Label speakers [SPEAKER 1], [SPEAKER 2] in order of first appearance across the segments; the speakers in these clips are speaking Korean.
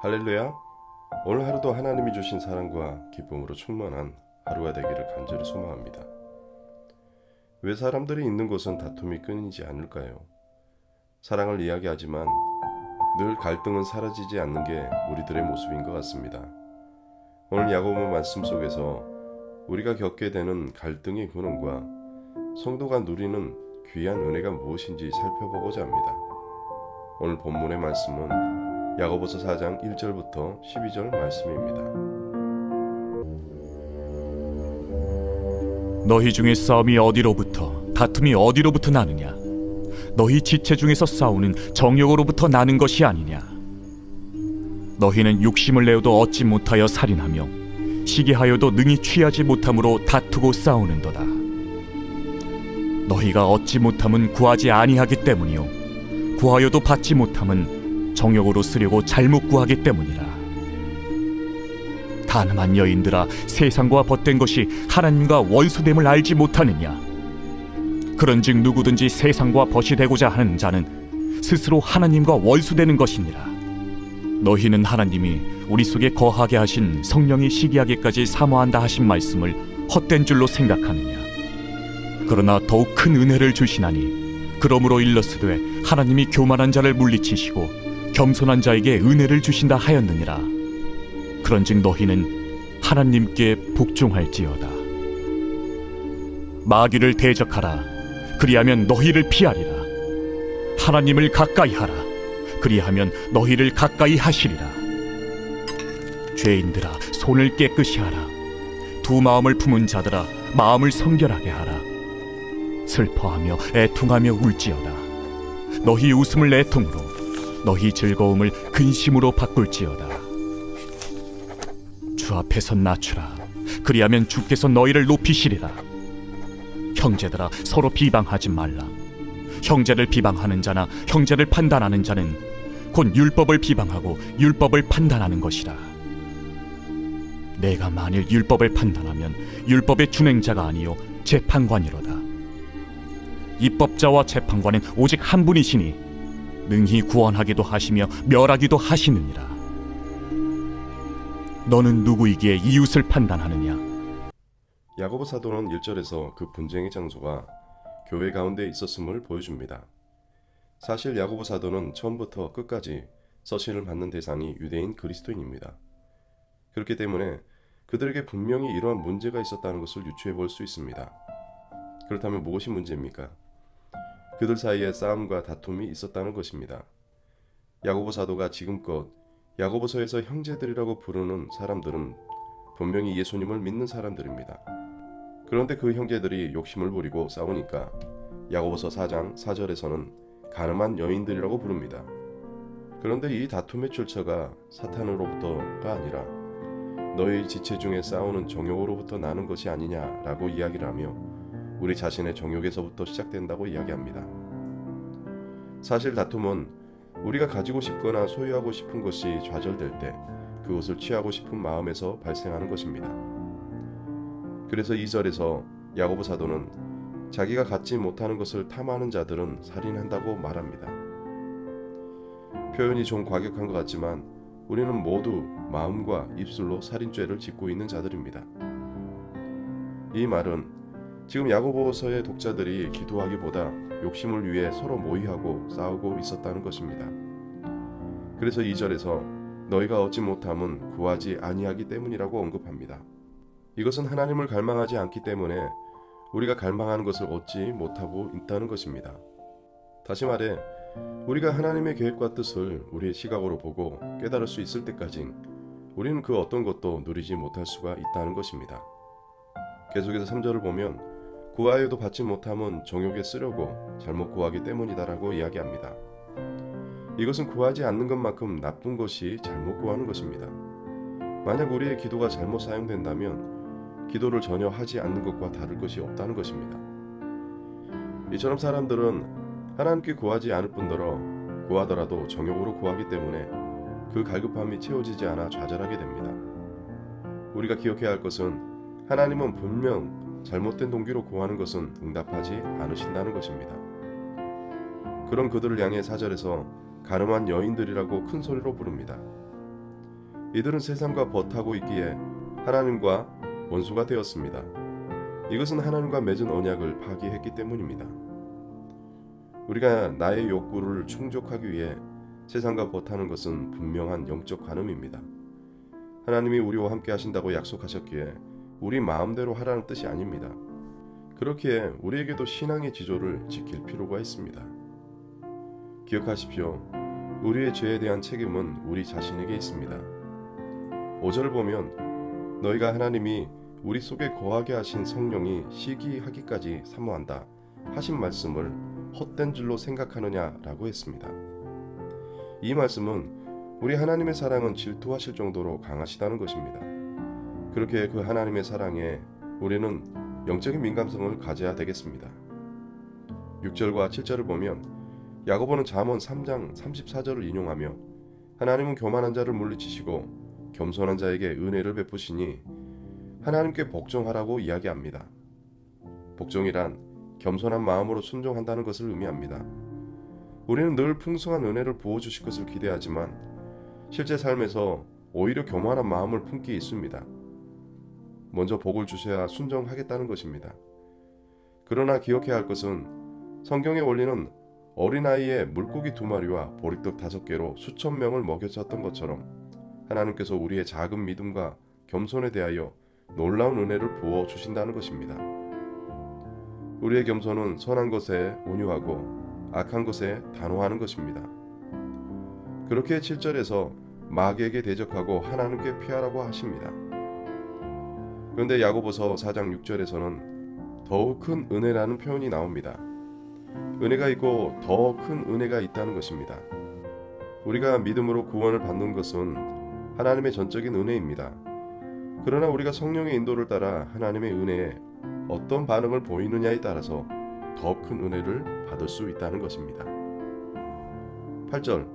[SPEAKER 1] 할렐루야. 오늘 하루도 하나님이 주신 사랑과 기쁨으로 충만한 하루가 되기를 간절히 소망합니다. 왜 사람들이 있는 곳은 다툼이 끊이지 않을까요? 사랑을 이야기하지만 늘 갈등은 사라지지 않는 게 우리들의 모습인 것 같습니다. 오늘 야고보 말씀 속에서 우리가 겪게 되는 갈등의 근원과 성도가 누리는 귀한 은혜가 무엇인지 살펴보고자 합니다. 오늘 본문의 말씀은 야고보서 4장 1절부터 12절 말씀입니다.
[SPEAKER 2] 너희 중에 싸움이 어디로부터 다툼이 어디로부터 나느냐? 너희 지체 중에서 싸우는 정욕으로부터 나는 것이 아니냐? 너희는 욕심을 내어도 얻지 못하여 살인하며 시기하여도 능히 취하지 못함으로 다투고 싸우는도다. 너희가 얻지 못함은 구하지 아니하기 때문이요 구하여도 받지 못함은 정욕으로 쓰려고 잘못 구하기 때문이라. 가늠한 여인들아, 세상과 벗된 것이 하나님과 원수됨을 알지 못하느냐? 그런즉 누구든지 세상과 벗이 되고자 하는 자는 스스로 하나님과 원수되는 것이니라. 너희는 하나님이 우리 속에 거하게 하신 성령이 시기하기까지 사모한다 하신 말씀을 헛된 줄로 생각하느냐? 그러나 더욱 큰 은혜를 주시나니 그러므로 일렀으되 하나님이 교만한 자를 물리치시고 겸손한 자에게 은혜를 주신다 하였느니라. 그런즉 너희는 하나님께 복종할지어다. 마귀를 대적하라. 그리하면 너희를 피하리라. 하나님을 가까이 하라. 그리하면 너희를 가까이 하시리라. 죄인들아, 손을 깨끗이 하라. 두 마음을 품은 자들아, 마음을 성결하게 하라. 슬퍼하며 애통하며 울지어다. 너희 웃음을 애통으로, 너희 즐거움을 근심으로 바꿀지어다. 주 앞에서 낮추라. 그리하면 주께서 너희를 높이시리라. 형제들아, 서로 비방하지 말라. 형제를 비방하는 자나 형제를 판단하는 자는 곧 율법을 비방하고 율법을 판단하는 것이라. 내가 만일 율법을 판단하면 율법의 준행자가 아니요 재판관이로다. 입법자와 재판관은 오직 한 분이시니 능히 구원하기도 하시며 멸하기도 하시느니라. 너는 누구이기에 이웃을 판단하느냐?
[SPEAKER 1] 야고보 사도는 1절에서 그 분쟁의 장소가 교회 가운데 있었음을 보여줍니다. 사실 야고보 사도는 처음부터 끝까지 서신을 받는 대상이 유대인 그리스도인입니다. 그렇기 때문에 그들에게 분명히 이러한 문제가 있었다는 것을 유추해 볼 수 있습니다. 그렇다면 무엇이 문제입니까? 그들 사이에 싸움과 다툼이 있었다는 것입니다. 야고보 사도가 지금껏 야고보서에서 형제들이라고 부르는 사람들은 분명히 예수님을 믿는 사람들입니다. 그런데 그 형제들이 욕심을 부리고 싸우니까 야고보서 4장 4절에서는 가늠한 여인들이라고 부릅니다. 그런데 이 다툼의 출처가 사탄으로부터가 아니라 너희 지체 중에 싸우는 정욕으로부터 나는 것이 아니냐라고 이야기를 하며 우리 자신의 정욕에서부터 시작된다고 이야기합니다. 사실 다툼은 우리가 가지고 싶거나 소유하고 싶은 것이 좌절될 때 그것을 취하고 싶은 마음에서 발생하는 것입니다. 그래서 2절에서 야고보 사도는 자기가 갖지 못하는 것을 탐하는 자들은 살인한다고 말합니다. 표현이 좀 과격한 것 같지만 우리는 모두 마음과 입술로 살인죄를 짓고 있는 자들입니다. 이 말은 지금 야고보서의 독자들이 기도하기보다 욕심을 위해 서로 모의하고 싸우고 있었다는 것입니다. 그래서 2절에서 너희가 얻지 못함은 구하지 아니하기 때문이라고 언급합니다. 이것은 하나님을 갈망하지 않기 때문에 우리가 갈망하는 것을 얻지 못하고 있다는 것입니다. 다시 말해 우리가 하나님의 계획과 뜻을 우리의 시각으로 보고 깨달을 수 있을 때까지 우리는 그 어떤 것도 누리지 못할 수가 있다는 것입니다. 계속해서 3절을 보면 구하여도 받지 못함은 정욕에 쓰려고 잘못 구하기 때문이다라고 이야기합니다. 이것은 구하지 않는 것만큼 나쁜 것이 잘못 구하는 것입니다. 만약 우리의 기도가 잘못 사용된다면 기도를 전혀 하지 않는 것과 다를 것이 없다는 것입니다. 이처럼 사람들은 하나님께 구하지 않을 뿐더러 구하더라도 정욕으로 구하기 때문에 그 갈급함이 채워지지 않아 좌절하게 됩니다. 우리가 기억해야 할 것은 하나님은 분명 잘못된 동기로 구하는 것은 응답하지 않으신다는 것입니다. 그런 그들을 향해 4절에서 가늠한 여인들이라고 큰 소리로 부릅니다. 이들은 세상과 벗하고 있기에 하나님과 원수가 되었습니다. 이것은 하나님과 맺은 언약을 파기했기 때문입니다. 우리가 나의 욕구를 충족하기 위해 세상과 벗하는 것은 분명한 영적 관음입니다. 하나님이 우리와 함께 하신다고 약속하셨기에 우리 마음대로 하라는 뜻이 아닙니다. 그렇기에 우리에게도 신앙의 지조를 지킬 필요가 있습니다. 기억하십시오. 우리의 죄에 대한 책임은 우리 자신에게 있습니다. 5절 보면 너희가 하나님이 우리 속에 거하게 하신 성령이 시기하기까지 사모한다 하신 말씀을 헛된 줄로 생각하느냐라고 했습니다. 이 말씀은 우리 하나님의 사랑은 질투하실 정도로 강하시다는 것입니다. 그렇게 그 하나님의 사랑에 우리는 영적인 민감성을 가져야 되겠습니다. 6절과 7절을 보면 야고보는 잠언 3장 34절을 인용하며 하나님은 교만한 자를 물리치시고 겸손한 자에게 은혜를 베푸시니 하나님께 복종하라고 이야기합니다. 복종이란 겸손한 마음으로 순종한다는 것을 의미합니다. 우리는 늘 풍성한 은혜를 부어주실 것을 기대하지만 실제 삶에서 오히려 교만한 마음을 품기 있습니다. 먼저 복을 주셔야 순종하겠다는 것입니다. 그러나 기억해야 할 것은 성경의 원리는 어린아이의 물고기 2마리와 보리떡 5개로 수천 명을 먹여줬던 것처럼 하나님께서 우리의 작은 믿음과 겸손에 대하여 놀라운 은혜를 부어 주신다는 것입니다. 우리의 겸손은 선한 것에 온유하고 악한 것에 단호하는 것입니다. 그렇게 7절에서 마귀에게 대적하고 하나님께 피하라고 하십니다. 그런데 야고보서 4장 6절에서는 더욱 큰 은혜라는 표현이 나옵니다. 은혜가 있고 더 큰 은혜가 있다는 것입니다. 우리가 믿음으로 구원을 받는 것은 하나님의 전적인 은혜입니다. 그러나 우리가 성령의 인도를 따라 하나님의 은혜에 어떤 반응을 보이느냐에 따라서 더 큰 은혜를 받을 수 있다는 것입니다. 8절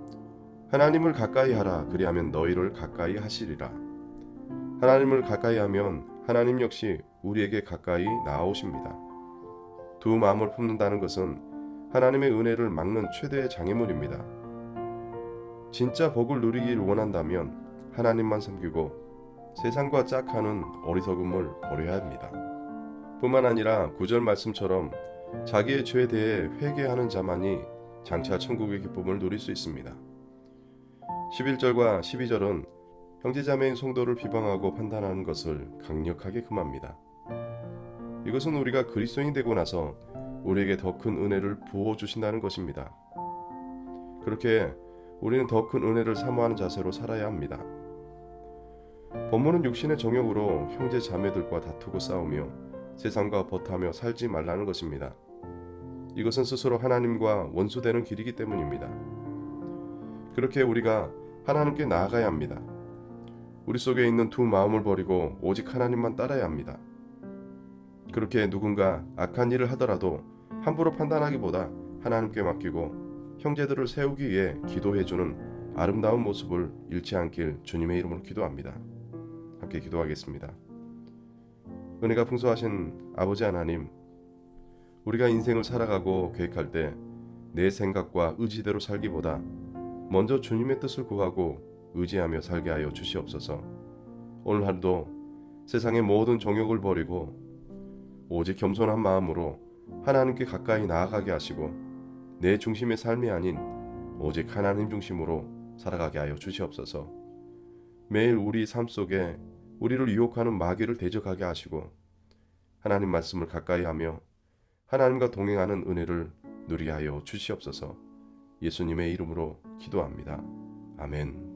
[SPEAKER 1] 하나님을 가까이 하라 그리하면 너희를 가까이 하시리라. 하나님을 가까이 하면 하나님 역시 우리에게 가까이 나아오십니다. 두 마음을 품는다는 것은 하나님의 은혜를 막는 최대의 장애물입니다. 진짜 복을 누리길 원한다면 하나님만 섬기고 세상과 짝하는 어리석음을 버려야 합니다. 뿐만 아니라 9절 말씀처럼 자기의 죄에 대해 회개하는 자만이 장차 천국의 기쁨을 누릴 수 있습니다. 11절과 12절은 형제자매인 성도를 비방하고 판단하는 것을 강력하게 금합니다. 이것은 우리가 그리스도인이 되고 나서 우리에게 더 큰 은혜를 부어 주신다는 것입니다. 그렇게 우리는 더 큰 은혜를 사모하는 자세로 살아야 합니다. 본문은 육신의 정욕으로 형제 자매들과 다투고 싸우며 세상과 벗하며 살지 말라는 것입니다. 이것은 스스로 하나님과 원수되는 길이기 때문입니다. 그렇게 우리가 하나님께 나아가야 합니다. 우리 속에 있는 두 마음을 버리고 오직 하나님만 따라야 합니다. 그렇게 누군가 악한 일을 하더라도 함부로 판단하기보다 하나님께 맡기고 형제들을 세우기 위해 기도해주는 아름다운 모습을 잃지 않길 주님의 이름으로 기도합니다. 함께 기도하겠습니다. 은혜가 풍성하신 아버지 하나님, 우리가 인생을 살아가고 계획할 때 내 생각과 의지대로 살기보다 먼저 주님의 뜻을 구하고 의지하며 살게 하여 주시옵소서. 오늘 하루도 세상의 모든 정욕을 버리고 오직 겸손한 마음으로 하나님께 가까이 나아가게 하시고 내 중심의 삶이 아닌 오직 하나님 중심으로 살아가게 하여 주시옵소서. 매일 우리 삶 속에 우리를 유혹하는 마귀를 대적하게 하시고 하나님 말씀을 가까이 하며 하나님과 동행하는 은혜를 누리게 하여 주시옵소서. 예수님의 이름으로 기도합니다. 아멘.